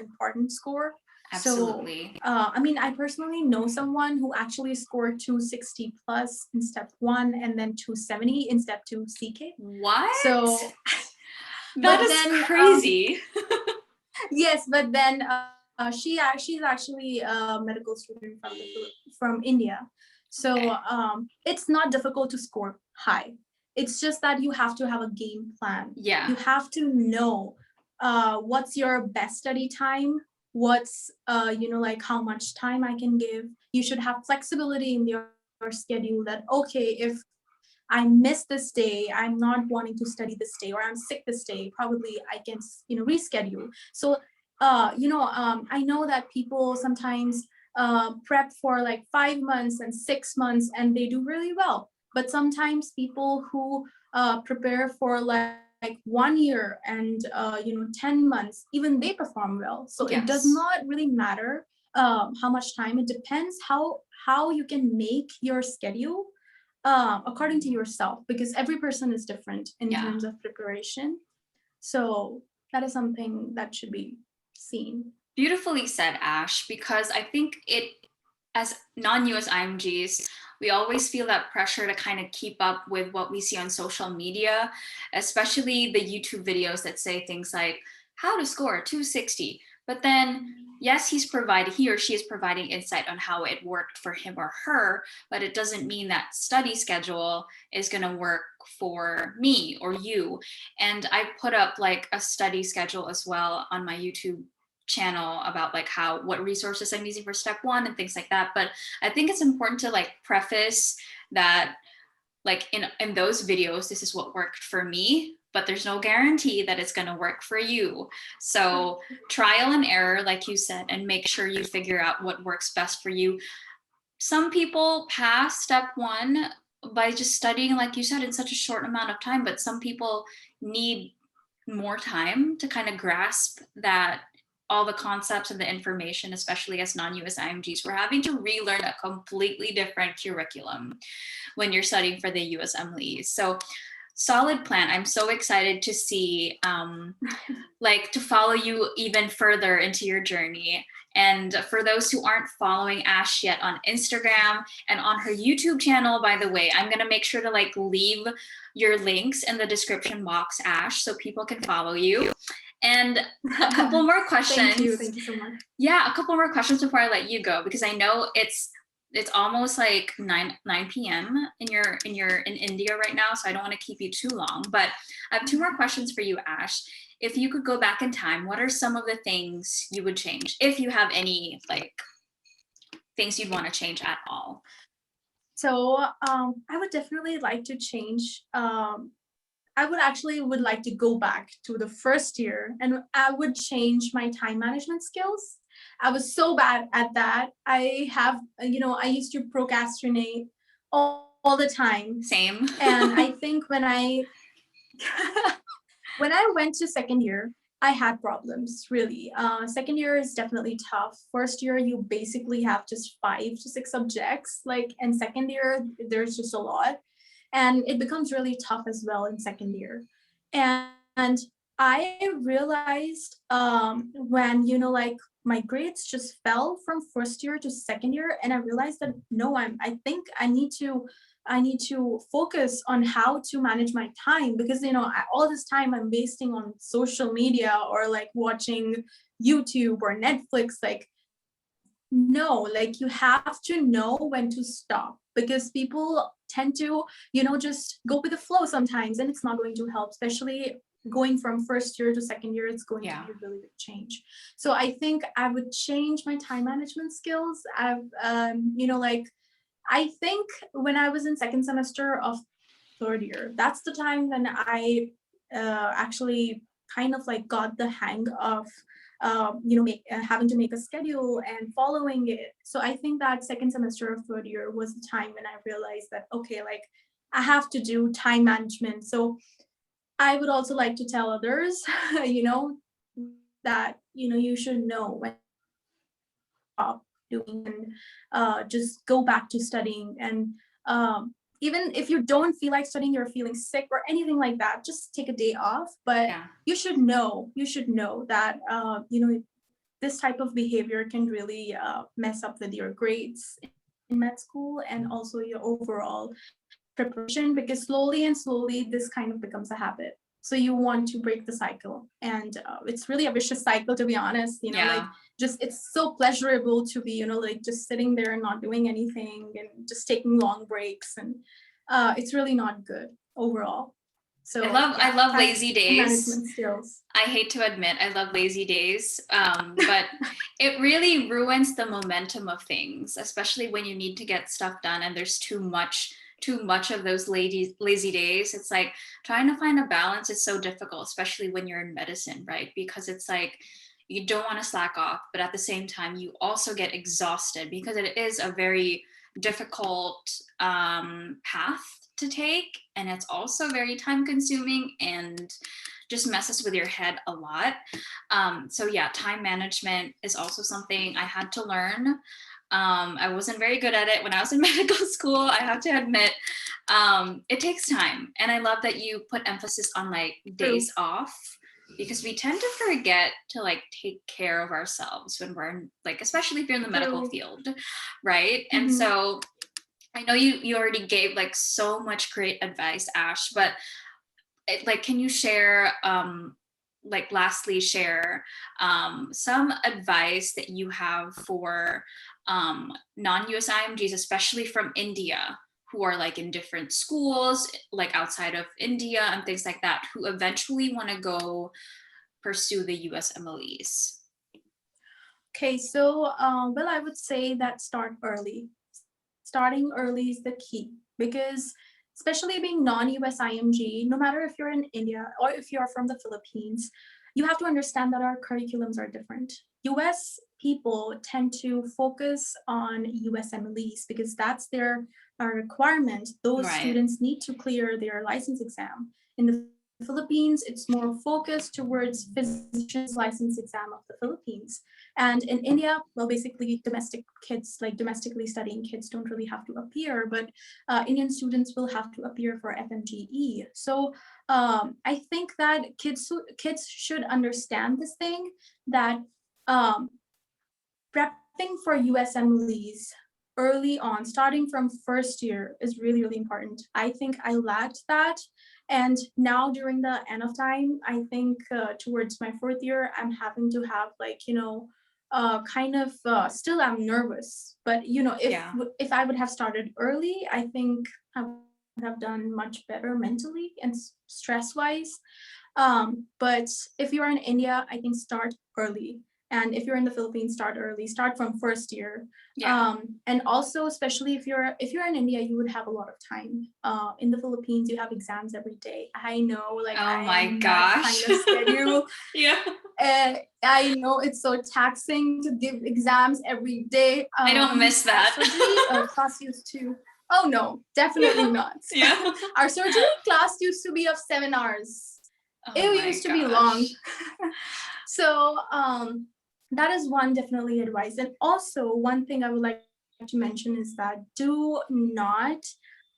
important score. So Absolutely. I mean, I personally know someone who actually scored 260 plus in step 1 and then 270 in step 2 CK. What? So, That but is then crazy. yes, but then she's actually a medical student from from India. So Okay. it's not difficult to score high. It's just that you have to have a game plan. Yeah. You have to know what's your best study time, what's like how much time I can give. You should have flexibility in your schedule, that okay, if I miss this day, I'm not wanting to study this day, or I'm sick this day, probably I can, reschedule. So, I know that people sometimes prep for like 5 months and 6 months and they do really well. But sometimes people who prepare for like 1 year and 10 months, even they perform well. So it does Yes. not really matter how much time. It depends how you can make your schedule according to yourself, because every person is different in Yeah. terms of preparation. So that is something that should be seen. Beautifully said, Ash, because I think it, as non-US IMGs, we always feel that pressure to kind of keep up with what we see on social media, especially the YouTube videos that say things like how to score 260. But then, yes, he or she is providing insight on how it worked for him or her, but it doesn't mean that study schedule is going to work for me or you. And I put up like a study schedule as well on my YouTube channel about like how, what resources I'm using for step 1 and things like that. But I think it's important to like preface that, like in those videos, this is what worked for me, but there's no guarantee that it's going to work for you. So trial and error, like you said, and make sure you figure out what works best for you. Some people pass step 1 by just studying, like you said, in such a short amount of time, but some people need more time to kind of grasp that, all the concepts and the information, especially as non-US IMGs, we're having to relearn a completely different curriculum when you're studying for the USMLEs. So solid plan. I'm so excited to see, like to follow you even further into your journey. And for those who aren't following Ash yet on Instagram and on her YouTube channel, by the way, I'm going to make sure to like leave your links in the description box, Ash, so people can follow you. And a couple more questions. Thank you so much. Yeah, a couple more questions before I let you go, because I know it's almost like 9 p.m. in India right now, so I don't want to keep you too long. But I have 2 more questions for you, Ash. If you could go back in time, what are some of the things you would change, if you have any like things you'd want to change at all? So I would definitely like to change. I would like to go back to the first year, and I would change my time management skills. I was so bad at that. I used to procrastinate all the time. Same. And I think when I when I went to second year, I had problems really. Second year is definitely tough. First year, you basically have just 5 to 6 subjects. Like, and second year, there's just a lot, and it becomes really tough as well in second year. And I realized when, like my grades just fell from first year to second year, and I realized that no, I think I need to focus on how to manage my time, because all this time I'm wasting on social media or like watching YouTube or Netflix. Like, no, like you have to know when to stop, because people tend to, just go with the flow sometimes, and it's not going to help, especially going from first year to second year. It's going to Yeah. be a really big change. So I think I would change my time management skills. Like I think when I was in second semester of third year, that's the time when I actually kind of like got the hang of having to make a schedule and following it. So I think that second semester of third year was the time when I realized that, okay, like I have to do time management. So I would also like to tell others, you know, that you should know when to stop doing, and just go back to studying. And even if you don't feel like studying, you're feeling sick or anything like that, just take a day off. But Yeah. you should know that this type of behavior can really mess up with your grades in med school, and also your overall preparation, because slowly and slowly this kind of becomes a habit. So you want to break the cycle, and it's really a vicious cycle, to be honest. Like, Yeah. just it's so pleasurable to be like just sitting there and not doing anything and just taking long breaks, and it's really not good overall. So I yeah, love time lazy days. management skills. I hate to admit I love lazy days, but it really ruins the momentum of things, especially when you need to get stuff done and there's too much of those lazy days. It's like trying to find a balance is so difficult, especially when you're in medicine, right? Because it's like you don't want to slack off, but at the same time you also get exhausted because it is a very difficult path to take, and it's also very time consuming and just messes with your head a lot. So yeah, time management is also something I had to learn. I wasn't very good at it when I was in medical school, I have to admit. It takes time, and I love that you put emphasis on like True. days off, because we tend to forget to like take care of ourselves when we're in, like, especially if you're in the medical True. field, right? And Mm-hmm. so I know you already gave like so much great advice, Ash, but like, can you share like lastly share some advice that you have for non-US IMGs, especially from India, who are like in different schools like outside of India and things like that, who eventually want to go pursue the USMLEs? Okay, so well, I would say that start early. Starting early is the key, because especially being non-US IMG, no matter if you're in India or if you're from the Philippines, you have to understand that our curriculums are different. US people tend to focus on USMLEs because that's their requirement. Those Right. students need to clear their license exam. In the Philippines, it's more focused towards physician's license exam of the Philippines. And in India, well, basically domestic kids, like domestically studying kids, don't really have to appear, but Indian students will have to appear for FMGE. So I think that kids should understand this thing, that um, prepping for USMLEs early on, starting from first year, is really, really important. I think I lacked that. And now during the end of time, I think towards my fourth year, I'm having to have like, kind of still I'm nervous. But, Yeah. if I would have started early, I think I would have done much better mentally and stress wise. But if you're in India, I think start early. And if you're in the Philippines, start early. Start from first year. Yeah. And also, especially if you're in India, you would have a lot of time. In the Philippines, you have exams every day. I know, like Oh I my am in that kind gosh. of schedule. Yeah. I know it's so taxing to give exams every day. I don't miss Our that. surgery class used to. Oh no, definitely not. Yeah. Our surgery class used to be of 7 hours. Oh It my used to be long. gosh. So that is one definitely advice. And also one thing I would like to mention is that do not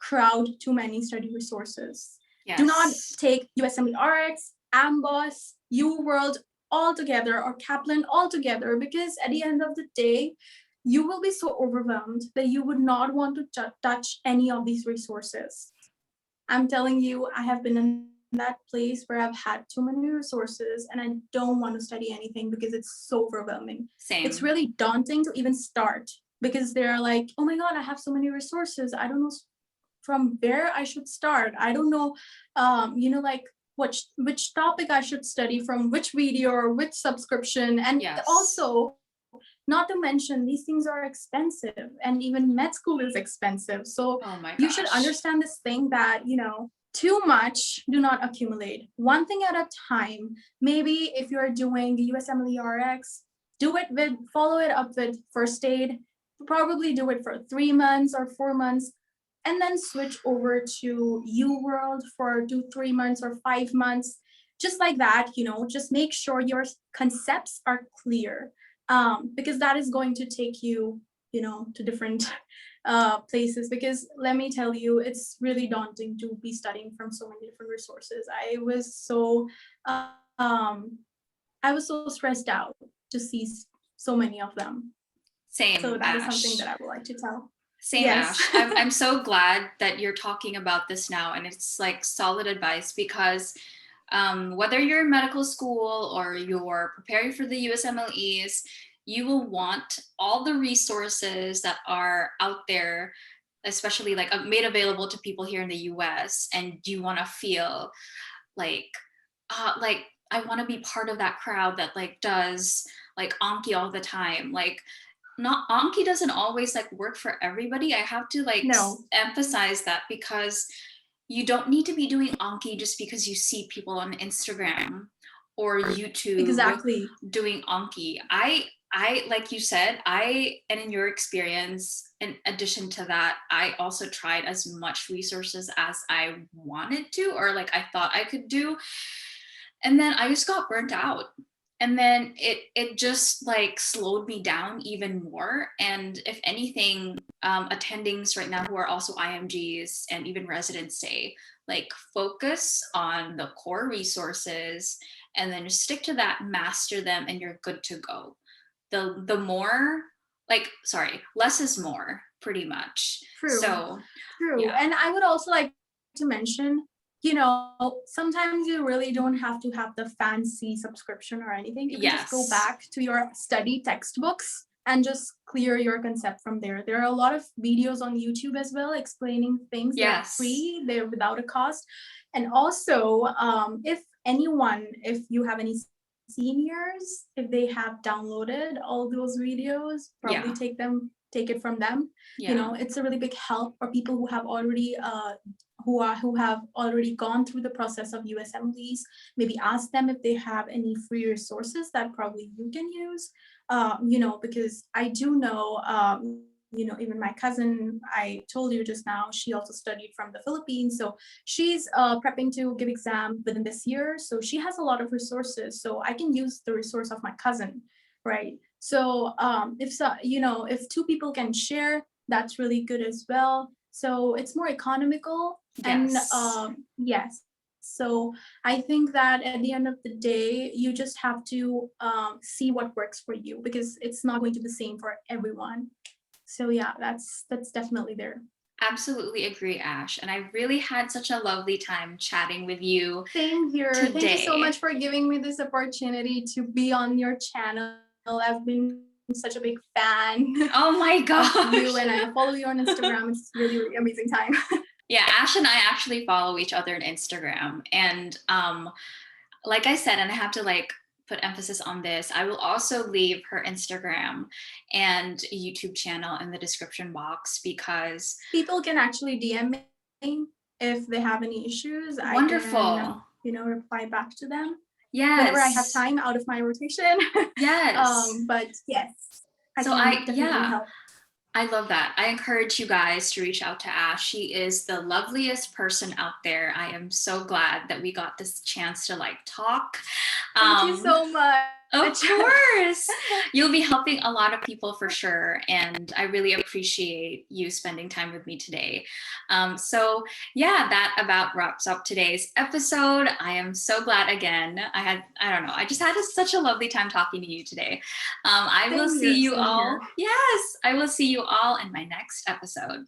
crowd too many study resources. Do not Yes. take USMLEs, AMBOSS, UWorld all together or Kaplan all together, because at the end of the day, you will be so overwhelmed that you would not want to touch any of these resources. I'm telling you, I have been in that place where I've had too many resources and I don't want to study anything because it's so overwhelming. It's Same. really daunting to even start because they're like, oh my God, I have so many resources. I don't know from where I should start. I don't know, like which topic I should study from, which video or which subscription. And Yes. also, not to mention, these things are expensive and even med school is expensive. So Oh my you should gosh. understand this thing that, too much, do not accumulate. One thing at a time. Maybe if you're doing the USMLE RX, follow it up with first aid, probably do it for 3 months or 4 months, and then switch over to UWorld for 2, 3 months or 5 months. Just like that, just make sure your concepts are clear, because that is going to take you, to different places. Because let me tell you, it's really daunting to be studying from so many different resources. Um, I was so stressed out to see so many of them. Same, So that is something Ash. that I would like to tell. Same, Yes. Ash. I'm so glad that you're talking about this now, and it's like solid advice because whether you're in medical school or you're preparing for the USMLEs, you will want all the resources that are out there, especially like made available to people here in the US, and you want to feel like like I want to be part of that crowd that like does like Anki all the time. Like not Anki doesn't always like work for everybody. I have to like No. emphasize that because you don't need to be doing Anki just because you see people on Instagram or YouTube Exactly. doing Anki. I like you said, and in your experience, in addition to that, I also tried as much resources as I wanted to or like I thought I could do. And then I just got burnt out. And then it just like slowed me down even more. And if anything, attendings right now who are also IMGs and even residents say, like focus on the core resources and then just stick to that, master them, and you're good to go. The more less is more, pretty much. True. So True. yeah. And I would also like to mention, sometimes you really don't have to have the fancy subscription or anything. You can just go Yes. back to your study textbooks and just clear your concept from there. There are a lot of videos on YouTube as well explaining things. They're Yes. free, they're without a cost. And also, if you have any seniors, if they have downloaded all those videos, probably take it from them. Yeah. It's a really big help for people who have already who have already gone through the process of USMLEs. Maybe ask them if they have any free resources that probably you can use. Because I do know, even my cousin, I told you just now, she also studied from the Philippines. So she's prepping to give exam within this year. So she has a lot of resources. So I can use the resource of my cousin, right? So if 2 people can share, that's really good as well. So it's more economical. And Yes. yes. So I think that at the end of the day, you just have to see what works for you, because it's not going to be the same for everyone. So yeah, that's definitely there. Absolutely agree, Ash. And I really had such a lovely time chatting with you. Same here. Today. Thank you so much for giving me this opportunity to be on your channel. I've been such a big fan. Oh my gosh. Of you, and I follow you on Instagram. It's really, really amazing time. Yeah, Ash and I actually follow each other on Instagram. And like I said, and I have to like put emphasis on this, I will also leave her Instagram and YouTube channel in the description box because people can actually DM me if they have any issues. Wonderful. I can, reply back to them. Yes. Whenever I have time out of my rotation. Yes. But yes, I so can definitely help. I love that. I encourage you guys to reach out to Ash. She is the loveliest person out there. I am so glad that we got this chance to like talk. Thank you so much. Of course. You'll be helping a lot of people for sure. And I really appreciate you spending time with me today. So, yeah, that about wraps up today's episode. I am so glad again. I don't know, I just had such a lovely time talking to you today. I will see you Same all. here. Yes, I will see you all in my next episode.